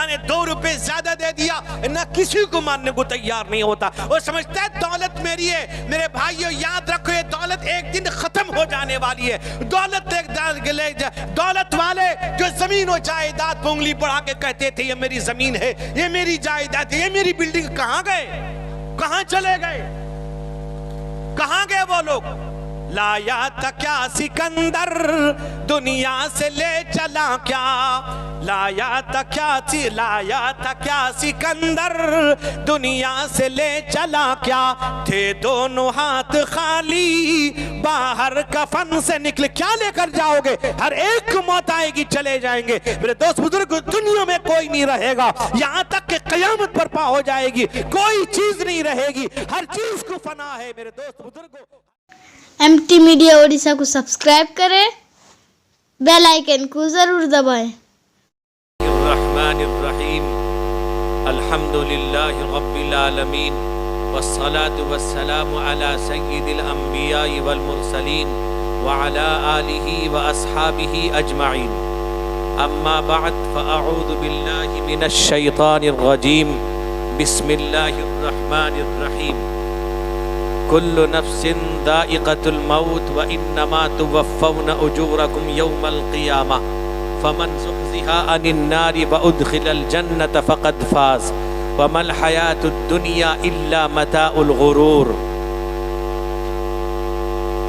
اللہ نے 2 روپے زیادہ دے دیا نہ کسی کو ماننے کو تیار نہیں ہوتا. وہ سمجھتا ہے دولت میری ہے. میرے بھائیو یاد رکھو یہ دولت ایک دن ختم ہو جانے والی ہے. دولت والے جو زمین و جائیداد پہ انگلی بڑھا کے کہتے تھے یہ میری زمین ہے, یہ میری جائیداد ہے, یہ میری بلڈنگ, کہاں گئے؟ کہاں چلے گئے؟ کہاں گئے وہ لوگ؟ لایا تھا کیا سکندر دنیا سے لے چلا کیا, لایا تھا کیا سکندر دنیا سے لے چلا کیا, تھے دونوں ہاتھ خالی باہر کفن سے نکلے. کیا لے کر جاؤ گے؟ ہر ایک کو موت آئے گی, چلے جائیں گے. میرے دوست بزرگ دنیا میں کوئی نہیں رہے گا یہاں تک کہ قیامت برپا ہو جائے گی, کوئی چیز نہیں رہے گی, ہر چیز کو فنا ہے. میرے دوست بزرگوں MT میڈیا اڑیسہ کو سبسکرائب کریں, بیل آئیکن کو ضرور دبائیں. الرحمن الرحیم الحمدللہ رب العالمین والصلاة والسلام على سید الانبیاء والمرسلین وعلى آلہ واصحابہ اجمعین. اما بعد فاعوذ باللہ من الشیطان الرجیم. بسم اللہ الرحمن الرحیم. كل نفس ذائقة الموت وإنما توفون أجوركم يوم القيامة فمن زحزح عن النار وأدخل الجنة فقد فاز وما الحياة الدنيا إلا متاع الغرور.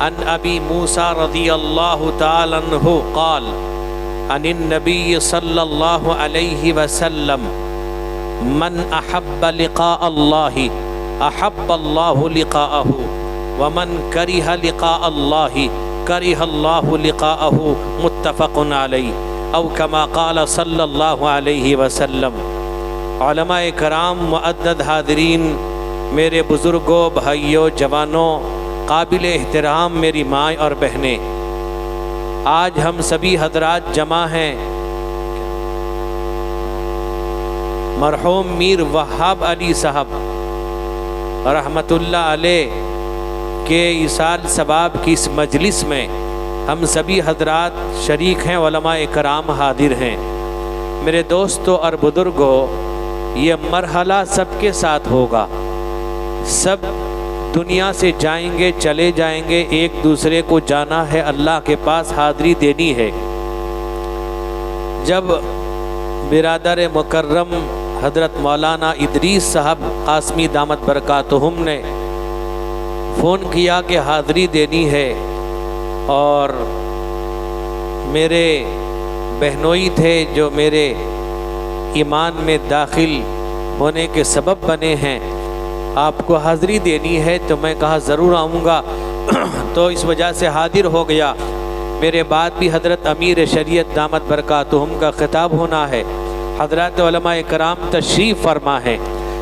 عن أبي موسى رضي الله تعالى عنه قال عن النبي صلى الله عليه وسلم من أحب لقاء الله احب اللہ لقاءہ ومن کرہ لقاء اللہ کرہ اللہ لقاءہ متفق علیہ او کما قال صلی اللہ علیہ وسلم. علماء کرام, معدد حاضرین, میرے بزرگوں, بھائیوں, جوانوں, قابل احترام میری مائیں اور بہنیں, آج ہم سبھی حضرات جمع ہیں مرحوم میر وہاب علی صاحب رحمت اللہ علیہ کے ایصال ثواب کی اس مجلس میں. ہم سبھی حضرات شریک ہیں, علماء کرام حاضر ہیں. میرے دوستوں اور بزرگوں, یہ مرحلہ سب کے ساتھ ہوگا. سب دنیا سے جائیں گے, چلے جائیں گے, ایک دوسرے کو جانا ہے, اللہ کے پاس حاضری دینی ہے. جب برادر مکرم حضرت مولانا ادریس صاحب قاسمی دامت برکاتہم نے فون کیا کہ حاضری دینی ہے, اور میرے بہنوئی تھے جو میرے ایمان میں داخل ہونے کے سبب بنے ہیں, آپ کو حاضری دینی ہے, تو میں کہا ضرور آؤں گا. تو اس وجہ سے حاضر ہو گیا. میرے بعد بھی حضرت امیر شریعت دامت برکاتہم کا خطاب ہونا ہے. حضرات علماء کرام تشریف فرما ہے.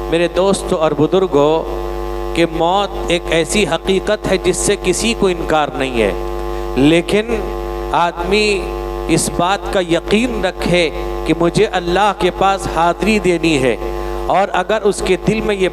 میرے دوستوں اور بزرگوں, کہ موت ایک ایسی حقیقت ہے جس سے کسی کو انکار نہیں ہے, لیکن آدمی اس بات کا یقین رکھے کہ مجھے اللہ کے پاس حاضری دینی ہے, اور اگر اس کے دل میں یہ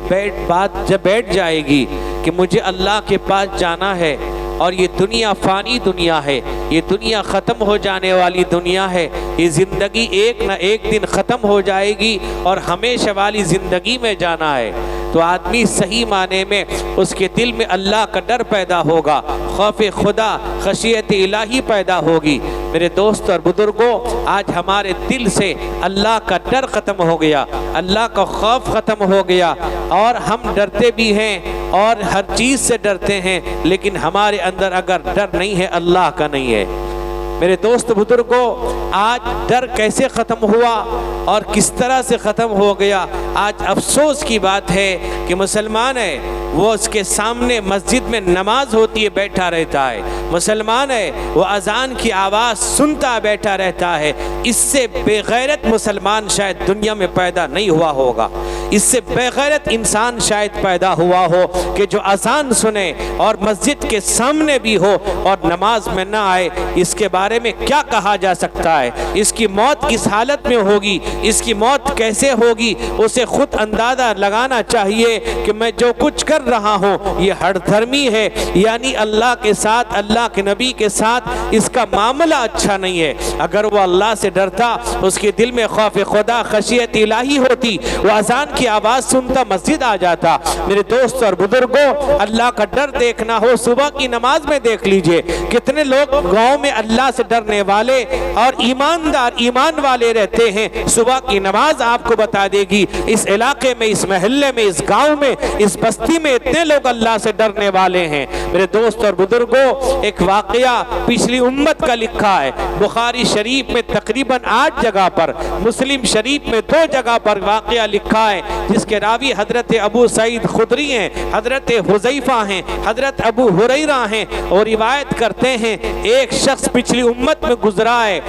بات جب بیٹھ جائے گی کہ مجھے اللہ کے پاس جانا ہے, اور یہ دنیا فانی دنیا ہے, یہ دنیا ختم ہو جانے والی دنیا ہے, یہ زندگی ایک نہ ایک دن ختم ہو جائے گی اور ہمیشہ والی زندگی میں جانا ہے, تو آدمی صحیح معنی میں اس کے دل میں اللہ کا ڈر پیدا ہوگا, خوف خدا, خشیت الہی پیدا ہوگی. میرے دوست اور بزرگوں, آج ہمارے دل سے اللہ کا ڈر ختم ہو گیا, اللہ کا خوف ختم ہو گیا, اور ہم ڈرتے بھی ہیں اور ہر چیز سے ڈرتے ہیں, لیکن ہمارے اندر اگر ڈر نہیں ہے, اللہ کا نہیں ہے. میرے دوست بزرگوں, آج ڈر کیسے ختم ہوا اور کس طرح سے ختم ہو گیا؟ آج افسوس کی بات ہے کہ مسلمان ہے وہ اس کے سامنے مسجد میں نماز ہوتی ہے بیٹھا رہتا ہے, مسلمان ہے وہ اذان کی آواز سنتا بیٹھا رہتا ہے. اس سے بے غیرت مسلمان شاید دنیا میں پیدا نہیں ہوا ہوگا. اس سے بغیرت انسان شاید پیدا ہوا ہو کہ جو اذان سنے اور مسجد کے سامنے بھی ہو اور نماز میں نہ آئے. اس کے بارے میں کیا کہا جا سکتا ہے؟ اس کی موت کس حالت میں ہوگی؟ اس کی موت کیسے ہوگی؟ اسے خود اندازہ لگانا چاہیے کہ میں جو کچھ کر رہا ہوں یہ ہر دھرمی ہے، یعنی اللہ کے ساتھ، اللہ کے نبی کے ساتھ اس کا معاملہ اچھا نہیں ہے. اگر وہ اللہ سے ڈرتا، اس کے دل میں خوف خدا، خشیت الہی ہوتی، وہ اذان کی آواز سنتا مسجد آ جاتا. میرے دوست اور بزرگوں، اللہ کا ڈر دیکھنا ہو صبح کی نماز میں دیکھ لیجئے کتنے لوگ گاؤں میں اللہ سے ڈرنے والے اور ایماندار، ایمان والے رہتے ہیں. صبح کی نماز آپ کو بتا دے گی اس علاقے میں، اس محلے میں، اس گاؤں میں، اس بستی میں اتنے لوگ اللہ سے ڈرنے والے ہیں. میرے دوست اور بزرگوں، ایک واقعہ پچھلی امت کا لکھا ہے. بخاری شریف میں تقریباً 8 جگہ پر، مسلم شریف میں 2 جگہ پر واقعہ لکھا ہے جس کے راوی حضرت ابو سعید خدری ہیں، حضرت حذیفہ ہیں، حضرت ابو ہریرہ ہیں، اور روایت کرتے ہیں ایک شخص پچھلی امت میں گزرا ہے.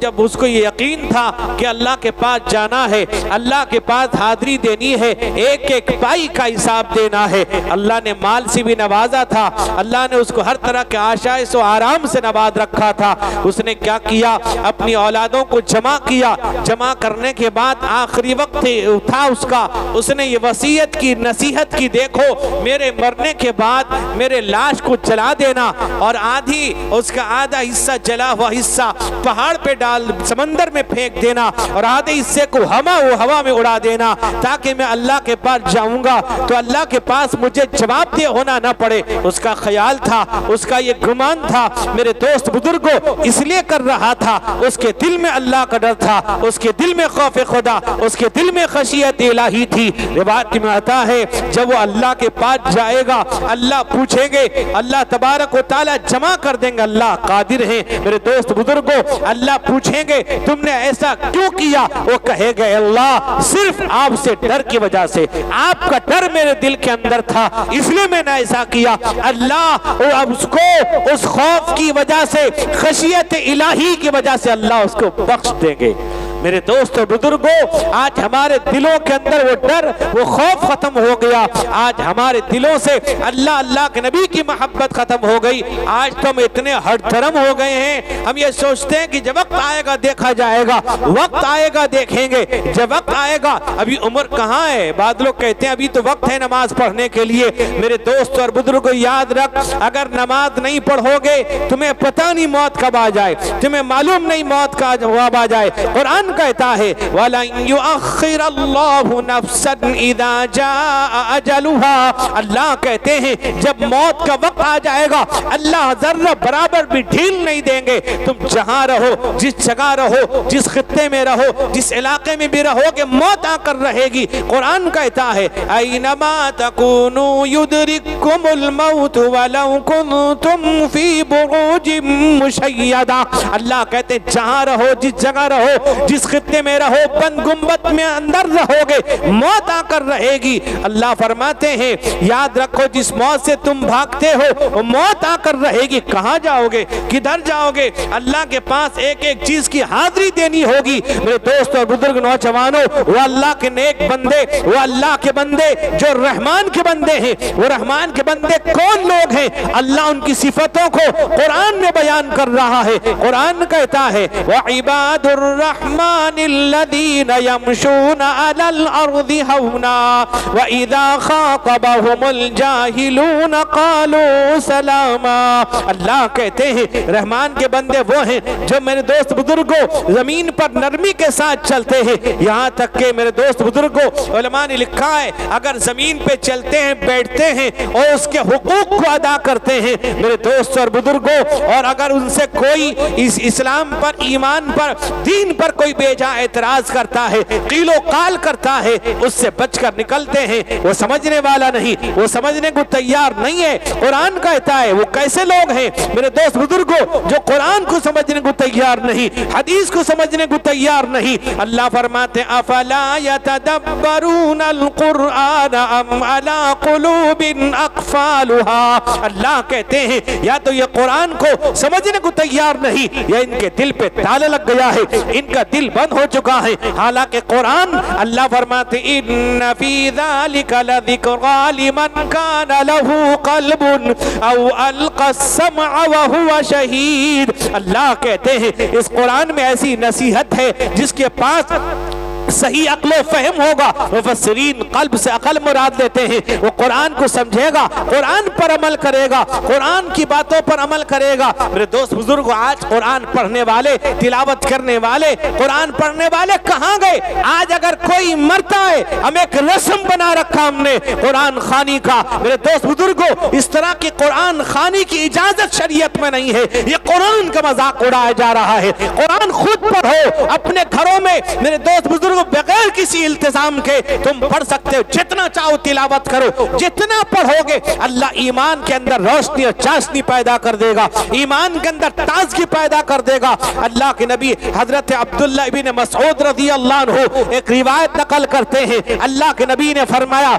جب اس کو یہ یقین تھا کہ اللہ کے پاس جانا ہے، اللہ کے پاس حاضری دینی ہے، ایک ایک پائی کا حساب دینا ہے. اللہ نے مال سے بھی نوازا تھا، اللہ نے اس کو ہر طرح کے عائش و آرام سے نواز رکھا تھا. اس نے کیا کیا؟ اپنی اولادوں کو جمع کیا. جمع کرنے کے بعد آخری وقت تھا اس نے یہ وصیت کی، نصیحت کی، دیکھو میرے مرنے کے بعد میرے لاش کو جلا دینا اور اس کا آدھا حصہ جلا ہوا حصہ پہاڑ پہ ڈال سمندر میں پھینک دینا اور آدھے حصے کو ہوا میں اڑا دینا، تاکہ میں اللہ کے پاس جاؤں گا تو اللہ کے پاس مجھے جواب دہ ہونا نہ پڑے. اس کا خیال تھا، اس کا یہ گمان تھا. میرے دوست بزرگوں، اس لیے کر رہا تھا، اس کے دل میں اللہ کا ڈر تھا، اس کے دل میں خوف خدا، اس کے دل میں خشیت الہی تھی. روایت میں آتا ہے جب وہ اللہ کے پاس جائے گا، اللہ پوچھیں گے، اللہ تبارک و تعالی جمع کر دیں گے، اللہ قادر ہیں. میرے دوست بزرگوں، اللہ پوچھیں گے تم نے ایسا کیوں کیا؟ وہ کہے گے اللہ صرف آپ سے ڈر کی وجہ سے، آپ کا ڈر میرے دل کے اندر تھا، اس لیے میں نے ایسا کیا. اللہ اب اس کو اس خوف کی وجہ سے، خشیت الہی کی وجہ سے اللہ اس کو بخش دیں گے. میرے دوست اور بزرگوں، آج ہمارے دلوں کے اندر وہ ڈر، وہ خوف ختم ہو گیا. آج ہمارے دلوں سے اللہ کے نبی کی محبت ختم ہو گئی. آج تو ہم اتنے ہٹ دھرم ہو گئے ہیں، ہم یہ سوچتے ہیں کہ جب وقت آئے گا دیکھا جائے گا، وقت آئے گا دیکھیں گے، جب وقت آئے گا. ابھی عمر کہاں ہے؟ بعض لوگ کہتے ہیں ابھی تو وقت ہے نماز پڑھنے کے لیے. میرے دوست اور بزرگوں، یاد رکھ، اگر نماز نہیں پڑھو گے تمہیں پتہ نہیں موت کب آ جائے، تمہیں معلوم نہیں موت کا جواب آ جائے. قرآن کہتا ہے وَلَن يُؤَخِّرَ اللَّهُ نَفْسًا إِذَا جَاءَ أَجَلُهَا. اللہ کہتے ہیں جب موت کا وقت آ جائے گا اللہ ذرہ برابر بھی ڈھیل نہیں دیں گے. تم جہاں رہو، جس جگہ رہو، جس خطے میں رہو، جس علاقے میں بھی رہو گے، موت آ کر رہے گی. قرآن کہتا ہے أَيْنَمَا تَكُونُوا يُدْرِككُمُ الْمَوْتُ وَلَوْ كُنْتُمْ فِي بُرُوجٍ مُشَيَّدَةٍ. اللہ کہتے ہیں جہاں رہو، جس جگہ رہو، جس خطے میں رہو، بند گنبد میں اندر رہو گے، موت آ کر رہے گی. اللہ فرماتے ہیں یاد رکھو جس موت سے تم بھاگتے ہو وہ موت آ کر رہے گی. کہاں جاؤ گے؟ کدھر جاؤ گے؟ اللہ کے پاس ایک ایک چیز کی حاضری دینی ہوگی. میرے دوست اور بزرگ نوجوانوں، وہ اللہ کے نیک بندے، وہ اللہ کے بندے جو رحمان کے بندے ہیں، وہ رحمان کے بندے کون لوگ ہیں؟ اللہ ان کی صفتوں کو قرآن میں بیان کر رہا ہے. قرآن کہتا ہے وَعِبَادُ الرَّحْمَنِ الَّذِينَ يَمْشُونَ عَلَى الْأَرْضِ هَوْنًا وَإِذَا خَاطَبَهُمُ الْجَاهِلُونَ قَالُوا سَلَامًا. اللہ کہتے ہیں رحمان کے بندے وہ ہیں جو میرے دوست بزرگوں زمین پر نرمی کے ساتھ چلتے ہیں. یہاں تک کہ میرے دوست بزرگوں علماء نے لکھا ہے اگر زمین پہ چلتے ہیں، بیٹھتے ہیں اور اس کے حقوق کو ادا کرتے ہیں میرے دوست اور بزرگوں، اور اگر ان سے کوئی اس اسلام پر، ایمان پر، دین پر کوئی بے جا اعتراض کرتا ہے، قیل و قال کرتا ہے، اس سے بچ کر نکلتے ہیں. وہ سمجھنے والا نہیں، وہ سمجھنے کو تیار نہیں ہے. قرآن کہتا ہے وہ کیسے لوگ ہیں میرے دوست بزرگوں جو قرآن کو سمجھنے کو تیار نہیں، حدیث کو سمجھنے کو تیار نہیں. اللہ فرماتے ہیں افلا یتدبرون القرآن ام علی قلوب اقفالها. اللہ کہتے ہیں یا تو یہ قرآن کو سمجھنے کو تیار نہیں یا ان کے دل پہ تالا لگ گیا ہے، ان کا دل बंद हो चुका है। हालांकि कुरान अल्लाह फरमाते इन्न फी ज़ालिका लज़िक्रा लिमन कान लहू क़ल्बुन औ अलक़ा समअ व हुवा शहीद। अल्लाह कहते हैं इस कुरान में ऐसी नसीहत है जिसके पास सही अक्ल फहम होगा। मुफस्सिरीन कल्ब से अकल मुराद लेते हैं, वो कुरान को समझेगा, कुरान पर अमल करेगा, कुरान की बातों पर अमल करेगा। मेरे दोस्त बुजुर्ग, आज कुरान पढ़ने वाले, तिलावत करने वाले, कुरान पढ़ने वाले कहाँ गए? आज अगर कोई मरता है, हम एक रस्म बना रखा हमने कुरान खानी का। मेरे दोस्त बुजुर्गो, इस तरह की कुरान खानी की इजाजत शरीयत में नहीं है। ये कुरान का मजाक उड़ाया जा रहा है। कुरान खुद पढ़ो अपने घरों में। मेरे दोस्त बुजुर्ग, बगैर किसी इल्तिजाम के तुम पढ़ सकते हो, जितना चाहो तिलावत करो, जितना पढ़ोगे अल्लाह ईमान के अंदर रोशनी और चाशनी पैदा कर देगा, ईमान के अंदर ताजगी पैदा कर देगा। अल्लाह के नबी हजरत अब्दुल्लाह इब्न मसऊद रज़ी अल्लाह अन्हु एक रिवायत नकल करते हैं। अल्लाह के नबी ने फरमाया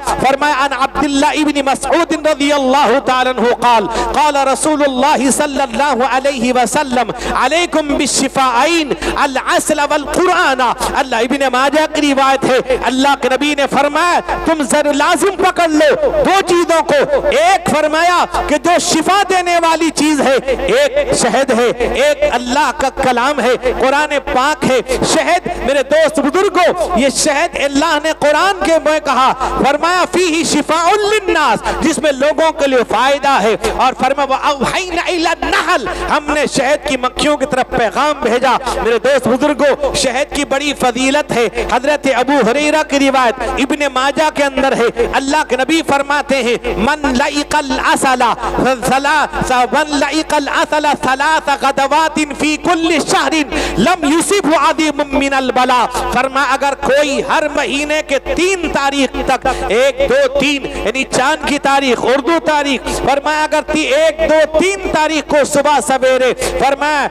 अन अब्दुल्लाह इब्न मसऊद रज़ी अल्लाह तआला अन्हु क़ाल क़ाल रसूलुल्लाह सल्लल्लाहु अलैहि वसल्लम अलैकुम बिश्शिफ़ाइन अल अस्ल वल कुरान। अल्लाह इब्न माजा की रिवायत है, अल्लाह के नबी ने फरमाया तुम जरूर लाजिम पकड़ लो दो चीजों को। एक फरमाया कि जो शिफा देने वाली चीज है, एक शहद है, एक अल्लाह का कलाम है, कुरान पाक है। शहद मेरे दोस्त बुजुर्गों, ये शहद अल्लाह ने कुरान के में कहा, फरमाया फीही शिफाउल लिन्नास, जिसमें लोगों के लिए फायदा है। और फरमाया औहैना इला नहल, हमने शहद की मक्खियों की तरफ पैगाम भेजा। मेरे दोस्त बुजुर्गों, शहद की बड़ी फजीलत है। हजरत अबू हुरैरा की रिवायत इब्ने माजा के अंदर है। अल्लाह के नबी फरमाते हैं मन लाइकल असला सलास गदवातिन फी कुल्ली शहरिन लम युसिबहु अज़ीमुम मिनल बला। फरमा अगर कोई हर महीने के 3 तारीख तक 1, 2, 3 यानी चांद की तारीख, उर्दू तारीख, फरमाया अगर 1, 2, 3 तारीख को सुबह सवेरे फरमाया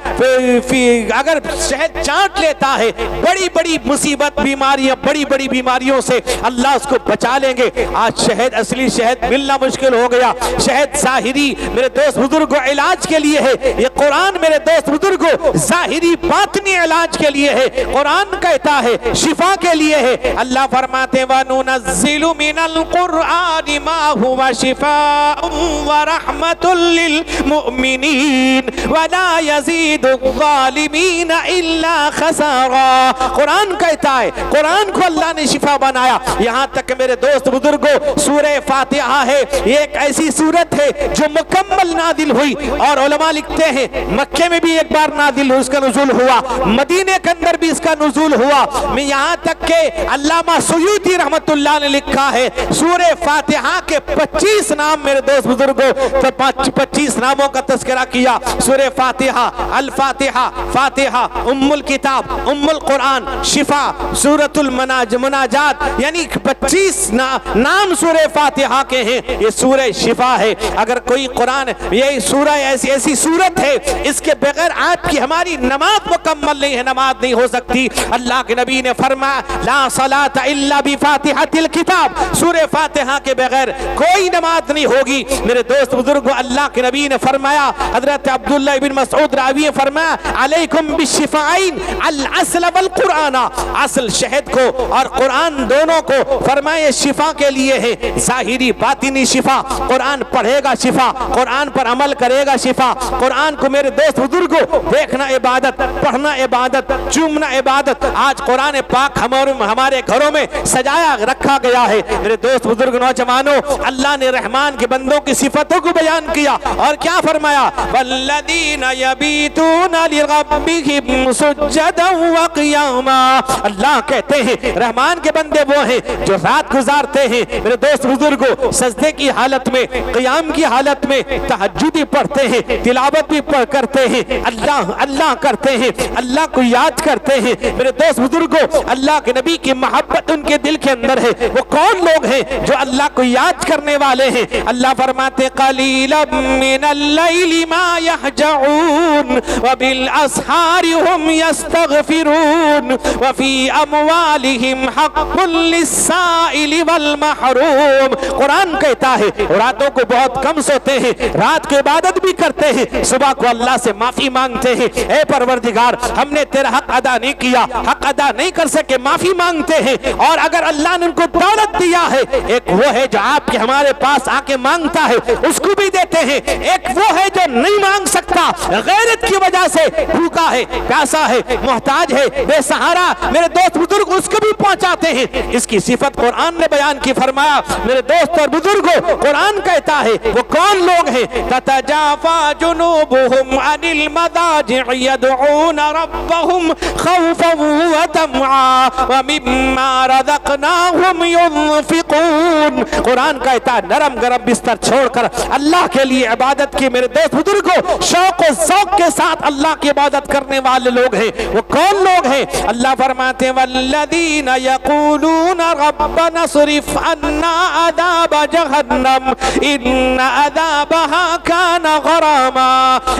अगर शहद चाट लेता है, बड़ी बड़ी मुसीबत बीमारियां, बड़ी बड़ी बीमारियों से अल्लाह उसको बचा लेंगे। आज शहद, असली शहद मिलना मुश्किल हो गया। शहद ज़ाहिरी मेरे दोस्त बुजुर्गों इलाज के लिए है। ये कुरान मेरे दोस्त बुजुर्गों ज़ाहिरी बातिनी इलाज के लिए है। कुरान कहता है शिफा के लिए है। अल्लाह फरमाते व नुनज़्ज़िलु मिनल कुरआनि मा हुवा शिफाउन व रहमतुल लिल मुमिनीन व ला यज़ीदु ज़ालिमीन इल्ला खसारा। कुरान कहता है, कुरान को अल्लाह ने शिफा बनाया। यहाँ तक मेरे दोस्त बुजुर्गों, सूरह फातिहा है, एक ऐसी सूरत है जो मुकम्मल नादिल हुई। और उलमा लिखते हैं मक्के में भी एक बार नादिल हुई, इसका नुज़ूल हुआ, मदीने के अंदर भी इसका नुज़ूल हुआ। मैं यहाँ तक के अल्लामा सुयूती रहमतुल्लाह ने लिखा है सूरह फातिहा के 25 नाम मेरे दोस्त बुजुर्गों, तो 25 नामों का तज़किरा किया। सूरह फातिहा, अल फातिहा, फातिहा, उम्मुल किताब, उम्मुल कुरान, शिफा, सूरतुल मुनाजात, यानी 25 नाम सूरह फातिहा के हैं। ये सूरह शिफा है। अगर कोई कुरान, ये सूरह ऐसी सूरत है, इसके बगैर आपकी हमारी नमाज मुकम्मल नहीं है, नमाज नहीं हो सकती। अल्लाह के नबी ने फरमाया ला सलाता इल्ला बिफातिहातिल किताब, सूरह फातिहा के बगैर कोई नमाज नहीं होगी। मेरे दोस्त बुजुर्गों, अल्लाह के नबी ने फरमाया, हजरत अब्दुल्लाह इब्न मसऊद रावी ने फरमाया अलैकुम बिश्शिफाइन अल अस्ल वल कुरान, असल शहद को और कुरान दोनों को फरमाए शिफा के लिए है। ज़ाहिरी बातिनी शिफा, कुरान पढ़ेगा शिफा, कुरान पर अमल करेगा शिफा। कुरान को मेरे दोस्त बुजुर्गों देखना इबादत, पढ़ना इबादत, चूमना इबादत। आज कुरान पाक हमारे घरों में सजाया रखा गया है। मेरे दोस्त बुजुर्ग नौजवानों, अल्लाह ने रहमान के बंदों की सिफतों को बयान किया और क्या फरमाया वल्लदीना यबीतूना लिरब्बिहिम सुज्जदन व क़ियामा। अल्लाह कहते हैं रहमान के बंदे वो हैं जो रात गुजारते हैं मेरे दोस्त बुजुर्गों सजदे की हालत में, क़ियाम की हालत में, तहज्जुद पढ़ते हैं, तिलावत भी करते हैं, अल्लाह अल्लाह करते हैं, अल्लाह को याद करते हैं। मेरे दोस्त बुजुर्गों, अल्लाह के नबी की मोहब्बत उनके दिल के अंदर है। वो कौन लोग हैं जो अल्लाह को याद करने वाले हैं? अल्लाह फरमाते क़लीलन मिनल लैली मा यहजऊन व बिल असहारि हुम यस्तग़फिरून व फी अमवालिहिम हक़्क़ुल लिस्साइल वल महरूम। कुरान कहता है रातों को बहुत कम सोते हैं, रात की इबादत भी करते हैं, सुबह को अल्लाह से माफी मांगते हैं, ए परवरदिगार हमने तेरा हक अदा नहीं किया, हक अदा नहीं कर सके, माफी मांगते हैं। और अगर अल्लाह ने उनको दौलत दिया है, एक वो है जो आपके हमारे पास आके मांगता है उसको भी देते हैं, एक वो है जो नहीं मांग सकता, गैरत की वजह से भूखा है, प्यासा है, मोहताज है, बेसहारा, मेरे दोस्त बुजुर्ग उसको भी पहुंचाते हैं। इसकी सिफत कुरान ने बयान की, फरमाया मेरे दोस्त और बुजुर्गों कुरान कहता है वो कौन लोग हैं, ततजाफा जुनूबुहुम अनिल मदाजिअ यदऊन रब्बहुम खौफन व तमआ व मिम्मा रज़क़नाहुम युनफिकून। कुरान कहता है नरम गरम बिस्तर छोड़कर अल्लाह के लिए इबादत की मेरे दोस्त बुजुर्गों शौक और ज़ौक़ के साथ अल्लाह की इबादत करने वाले लोग हैं। वो कौन लोग हैं? अल्लाह फरमाते हैं वल्लज़ीना यक़ूलून रब्बना स्रिफ़ अन्ना अज़ाब जहन्नम इन्न अज़ाबहा कान गरामा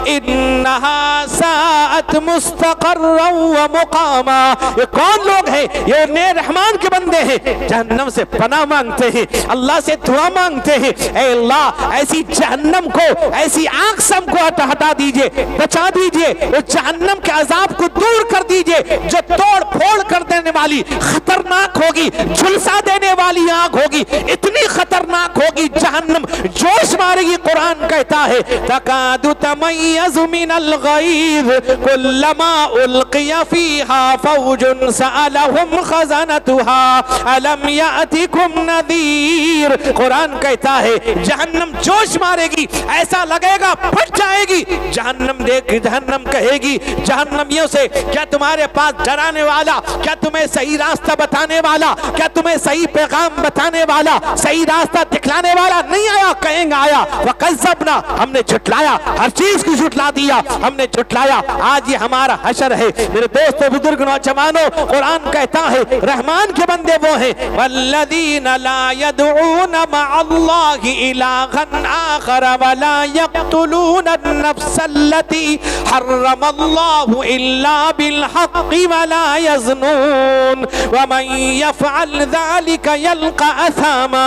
इन्नहा साअत मुस्तक़र्रन व मुक़ामा। ये कौन लोग हैं? ये ने रहमान के बंदे हैं, जहन्नम से पनाह मांगते हैं, अल्लाह से दुआ मांगते हैं, ऐ अल्लाह ऐसी जहन्नम को, ऐसी आग से हमको हटा दीजिए, बचा दीजिए, उस जहन्नम के अजाब को दूर कर दीजिए जो तोड़ फोड़ कर देने वाली खतरनाक होगी, झुलसा देने वाली आग होगी, इतनी खतरनाक होगी जहन्नम जोश मारेगी। कुरान कहता है तकादु तमय्यज़ु मिनल गैज़ कुल्लमा उल्क़िया फ़ीहा फ़ौजुन सअलहुम ख़ज़नतुहा अलम यातिकुम नज़ीर। कुरान कहता है जहन्नम जोश मारेगी, ऐसा लगेगा फट जाएगी। जहन्नम कहेगी जहन्नमियों से क्या तुम्हारे पास डराने वाला, क्या तुम्हें सही रास्ता बताने वाला, क्या तुम्हें सही पैगाम बताने वाला, सही रास्ता दिखलाने वाला नहीं आया? कहेंगे आया। वकज़्ज़बना हमने झुटलाया, हर चीज को झुटला दिया, हमने झुटलाया। आज ये हमारा हशर है मेरे दोस्तों बुजुर्ग नौजवानों। कुरान कहता है रहमान के बंदे वो हैं वल्लज़ीना ला यदऊन मअल्लाहि इलाहन आखर वला यक़्तुलून अन्नफ्सल्लती हर्रमल्लाहु इल्ला बिलहक़्क़ि वला यज़्नून वमन यफ़अल ज़ालिका यल्क़ा असामा।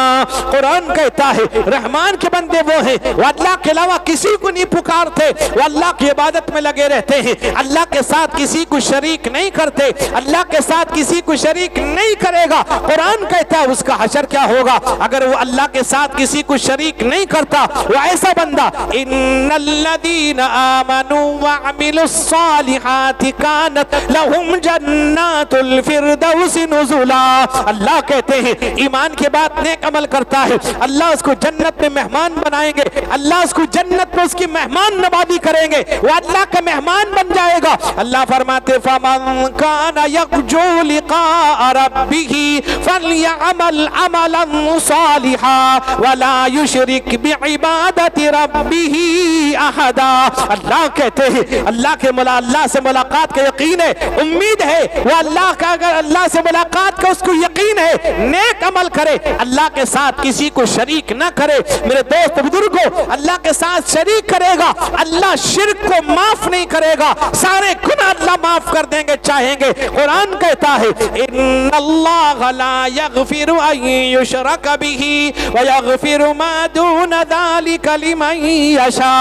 कुरान कहता है रहमान के बंदे वो हैं वो अल्लाह के अलावा किसी को नहीं पुकारते, वो अल्लाह की इबादत में लगे रहते हैं, अल्लाह के साथ किसी को शरीक नहीं करते, अल्लाह के साथ किसी को शरीक नहीं करेगा। कुरान कहता है उसका हशर क्या होगा अगर वो अल्लाह के साथ किसी को शरीक नहीं करता। वो ऐसा बंदा इन्नल्लज़ीना आमनू व अमिलुस्सालिहाति कानत लहुम जन्नातुल फिरदौसी नुज़ुला। अल्लाह कहते हैं ईमान के बाद नेक अमल करता है अल्लाह उसको जन्नत में मेहमान बनाएंगे, अल्लाह उसको जन्नत में उसकी मेहमान नवाजी करेंगे, वो अल्लाह का मेहमान बन जाएगा। अल्लाह फरमाते फमन कान यरजू लिक़ा रब्बिही फलयअमल अमलन सालिहा वला युशरिक बिइबादति रब्बिही अहदा। अल्लाह कहते हैं अल्लाह के अल्लाह से मुलाकात का यकीन है, उम्मीद है, वो अल्लाह का अगर अल्लाह से मुलाकात का उसको यकीन है, नेक अमल करे, अल्लाह के साथ किसी को शरीक ना करे। मेरे दोस्त बुजुर्गों अल्लाह के साथ शरीक करेगा अल्लाह शिर्क को माफ नहीं करेगा, सारे गुनाह अल्लाह माफ कर देंगे चाहेंगे। कुरान कहता है इन्नल्लाह ला यगफिरु अन युशरक बिही व यगफिरु मा दून ज़ालिका लिमन यशा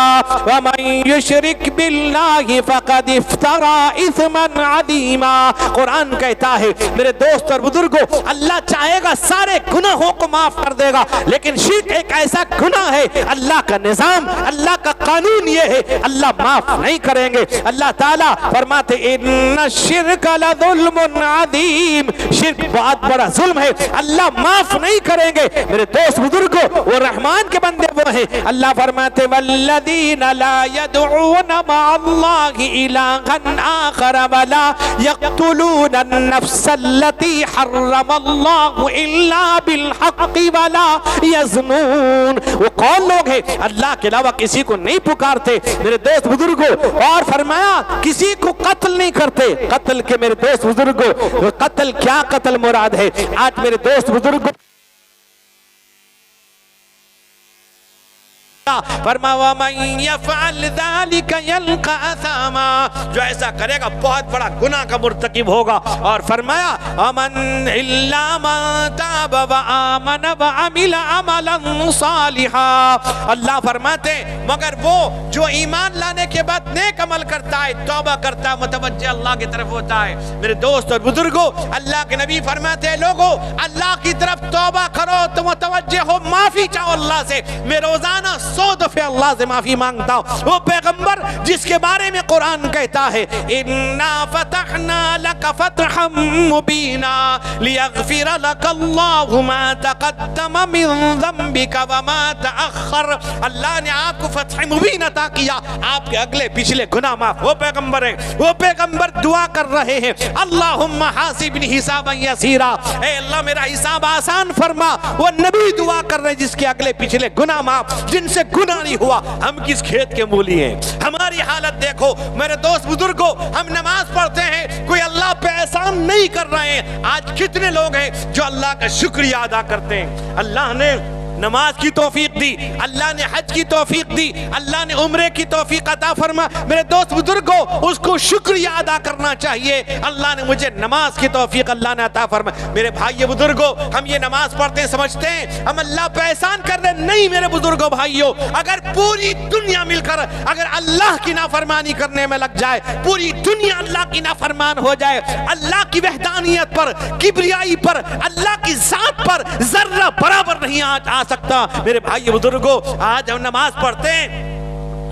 व मन युशरिक बिल्लाहि फक़द इफ्तरा इस्मन अज़ीमा। कुरान कहता है मेरे दोस्त और बुजुर्गों अल्लाह चाहेगा सारे गुनाहों को माफ कर देगा, लेकिन शिर्क एक ऐसा गुनाह है, अल्लाह का निजाम, अल्लाह का कानून ये है, अल्लाह माफ नहीं करेंगे। अल्लाह ताला फरमाते इन्ना शिर्क लज़ुल्मुन अज़ीम, शिर्क बहुत बड़ा जुल्म है, अल्लाह माफ नहीं करेंगे। मेरे दोस्त बुजुर्गों वो रहमान के बंदे वो हैं। अल्लाह फरमाते वल्लज़ीना ला यदऊन मअल्लाहि इलाहन आखर वला यक़्तुलून अन्नफ्सल्लती हर्रमल्लाहु इल्ला बिलहक़्क़ि वला यज़्नून। वो कौन लोग हैं अल्लाह के अलावा किसी को नहीं पुकारते मेरे दोस्त बुजुर्गों, और फरमाया किसी को कत्ल नहीं करते। कत्ल के मेरे दोस्त बुजुर्गों कत्ल क्या कत्ल मुराद है? आज मेरे दोस्त बुजुर्गों फरमा वमन यफ़अल ज़ालिका यल्क़ा असामा, जो ऐसा करेगा बहुत बड़ा गुनाह का मुर्तकिब होगा। और फरमाया अमन इल्ला मन ताब व आमन व अमिल अमलन सालिहा, अल्लाह फरमाते मगर वो जो ईमान लाने के बाद नेक अमल करता है, तौबा करता है, मुतवज्जे अल्लाह की तरफ होता है। मेरे दोस्त और बुजुर्गों, अल्लाह के नबी फरमाते हैं लोगों अल्लाह की तरफ तौबा करो तो मुतवज्जे हो, माफी चाहो अल्लाह से। मैं रोजाना 100 दफे अल्लाह से माफी मांगता हूँ। वो पैगंबर जिसके बारे में कुरान कहता है इन्ना फतहना लक फतहम मुबीना लियगफिर लक अल्लाहु मा तक़द्दम मिन ज़ंबिका व मा तअख़्ख़र, अल्लाह ने आपको फतह मुबीन अता किया, आपके अगले पिछले गुनाह माफ। वो पैगंबर है, वो पैगंबर दुआ कर रहे हैं अल्लाहुम्मा हासिबनी हिसाबन यसीरा, ए अल्लाह मेरा हिसाब आसान फरमा। वो नबी दुआ कर रहे हैं जिसके अगले पिछले गुनाह माफ, जिनसे गुनाह नहीं हुआ। हम किस खेत के मूली हैं? हमारी हालत देखो मेरे दोस्त बुजुर्गों, हम नमाज पढ़ते हैं, कोई अल्लाह पे एहसान नहीं कर रहे हैं। आज कितने लोग हैं जो अल्लाह का शुक्रिया अदा करते हैं? अल्लाह ने नमाज की तौफीक दी, अल्लाह ने हज की तौफीक दी, अल्लाह ने उम्रे की तौफीक अता फरमा। मेरे दोस्त बुजुर्गों, उसको शुक्रिया अदा करना चाहिए। अल्लाह ने मुझे नमाज की तौफीक अल्लाह ने अता फरमा। मेरे भाई बुजुर्गों, हम ये नमाज पढ़ते हैं समझते हैं हम अल्लाह पे एहसान कर रहे, नहीं मेरे बुजुर्गों भाइयों, अगर पूरी दुनिया मिलकर अगर अल्लाह की नाफरमानी करने में लग जाए, पूरी दुनिया अल्लाह की नाफरमान हो जाए, अल्लाह की वहदानियत पर, किबरियाई पर, अल्लाह की जात पर जर्रा बराबर नहीं आ सकता। मेरे भाई बुजुर्गों, आज हम नमाज पढ़ते हैं,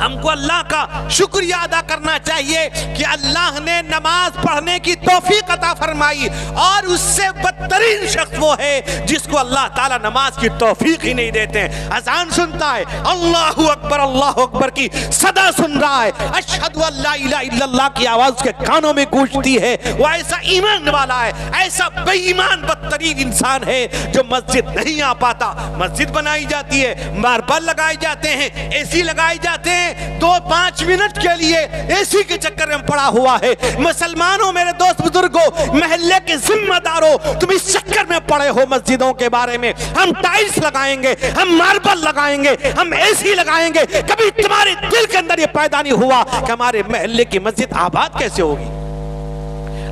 हमको अल्लाह का शुक्रिया अदा करना चाहिए कि अल्लाह ने नमाज पढ़ने की तौफीक अता फरमाई। और उससे बदतरीन शख्स वो है जिसको अल्लाह ताला नमाज की तौफीक ही नहीं देते। अजान सुनता है, अल्लाहु अकबर की सदा सुन रहा है, अशहदु अल्ला इलाहा इल्लल्लाह की आवाज उसके कानों में गूंजती है। वो ऐसा ईमान वाला है, ऐसा बेईमान बदतरीन इंसान है जो मस्जिद नहीं आ पाता। मस्जिद बनाई जाती है, मार्बल लगाए जाते हैं, एसी लगाए जाते हैं, 2-5 मिनट के लिए एसी के चक्कर में पड़ा हुआ है। मुसलमानों, मेरे दोस्त बुजुर्गों, महल्ले के जिम्मेदारों, तुम इस चक्कर में पड़े हो मस्जिदों के बारे में। हम टाइल्स लगाएंगे, हम मार्बल लगाएंगे, हम एसी लगाएंगे, कभी तुम्हारे दिल के अंदर ये पैदा नहीं हुआ कि हमारे महल्ले की मस्जिद आबाद कैसे होगी?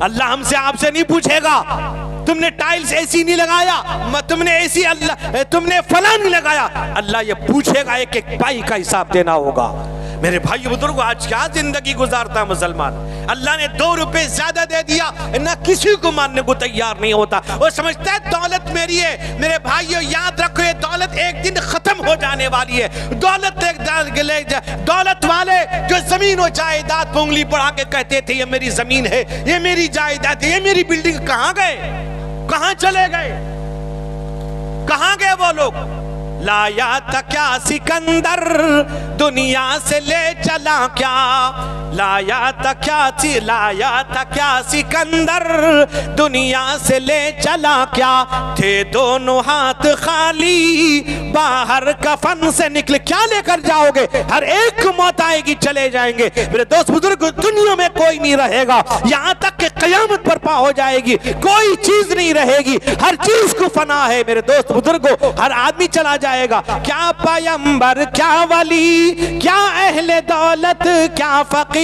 अल्लाह हमसे आपसे नहीं पूछेगा तुमने टाइल्स एसी नहीं लगाया, तुमने एसी अल्लाह तुमने फला नहीं लगाया। अल्लाह ये पूछेगा, एक एक पाई का हिसाब देना होगा। मेरे भाई बुजुर्गों, आज क्या जिंदगी गुजारता मुसलमान? अल्लाह ने 2 रुपए ज्यादा दे दिया, ना किसी को मानने को तैयार नहीं होता। वो समझता है दौलत मेरी है। मेरे भाइयों, याद रखो ये दौलत एक दिन खत्म हो जाने वाली है। दौलत वाले जो जमीन और जायदाद पे उंगली बढ़ा के कहते थे ये मेरी जमीन है, ये मेरी जायदाद है, ये मेरी बिल्डिंग, कहां गए? कहां चले गए? कहां गए वो लोग? लाया था क्या सिकंदर, दुनिया से ले चला क्या? लाया था क्या सिकंदर, दुनिया से ले चला क्या? थे दोनों हाथ खाली, बाहर कफन से निकले, क्या लेकर जाओगे? हर एक को मौत आएगी, चले जाएंगे। मेरे दोस्त बुजुर्ग, दुनिया में कोई नहीं रहेगा, यहाँ तक कि कयामत बर्पा हो जाएगी, कोई चीज नहीं रहेगी, हर चीज को फना है। मेरे दोस्त बुजुर्गों, हर आदमी चला जाएगा। क्या पैगंबर, क्या वली, क्या अहले दौलत, क्या फकीर,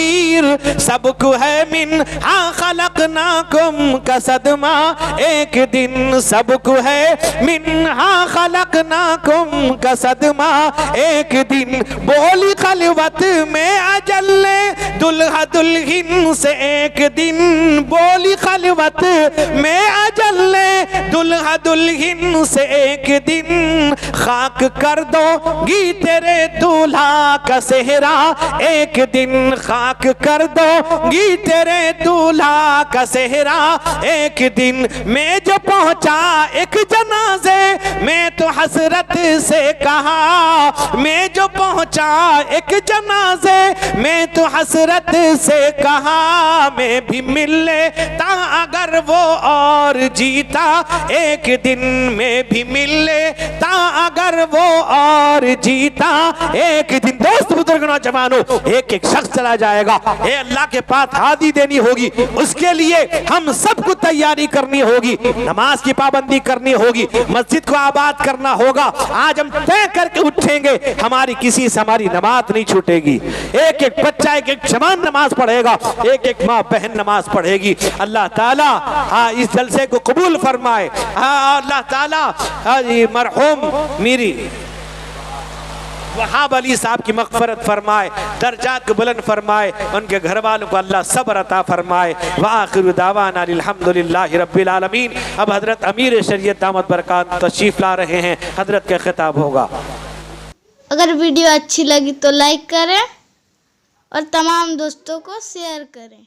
सबको है मिन हाँ खलकनाकुम का सदमा। एक दिन सबको है मिन हाँ खलकनाकुम का सदमा। एक दिन बोली खलवत में अजल ने दुल्हा दुल्हन से, एक दिन बोली खलवत में अजल ने दुल्हा दुल्हन से, एक दिन खाक कर दोगी तेरे दूल्हा का सेहरा। एक दिन खाक कर दोगी तेरे दूल्हा का सेहरा। एक दिन मैं जो पहुंचा एक जनाजे में तो हसरत से कहा, मैं जो पहुंचा एक जनाजे में तो हसरत से कहा, मैं भी मिल लेता अगर वो और जीता। एक दिन में भी मिल लेता अगर कर वो और जीता एक दिन। दोस्त बुजुर्ग नौजवानों, एक एक शख्स चला जाएगा, ए अल्लाह के पास हादी देनी होगी, उसके लिए हम सबको तैयारी करनी होगी, नमाज की पाबंदी करनी होगी, मस्जिद को आबाद करना होगा। आज हम तय करके उठेंगे, हमारी किसी से हमारी नमाज नहीं छूटेगी। एक एक बच्चा, एक एक जवान नमाज पढ़ेगा, एक एक माँ बहन नमाज पढ़ेगी। अल्लाह ताला इस जलसे को कबूल फरमाए। अल्लाह ताला मरहूम मीरी वहाब अली साहब की मग़फ़िरत फरमाए, दर्जात को बुलंद फरमाए, उनके घर वालों को अल्लाह सब्र अता फरमाए। व आखिरु दावाना अल्हम्दुलिल्लाहि रब्बिल आलमीन। अब हजरत अमीर शरीयत दामत बरकात तशरीफ ला रहे हैं, हजरत का खिताब होगा। अगर वीडियो अच्छी लगी तो लाइक करें और तमाम दोस्तों को शेयर करें।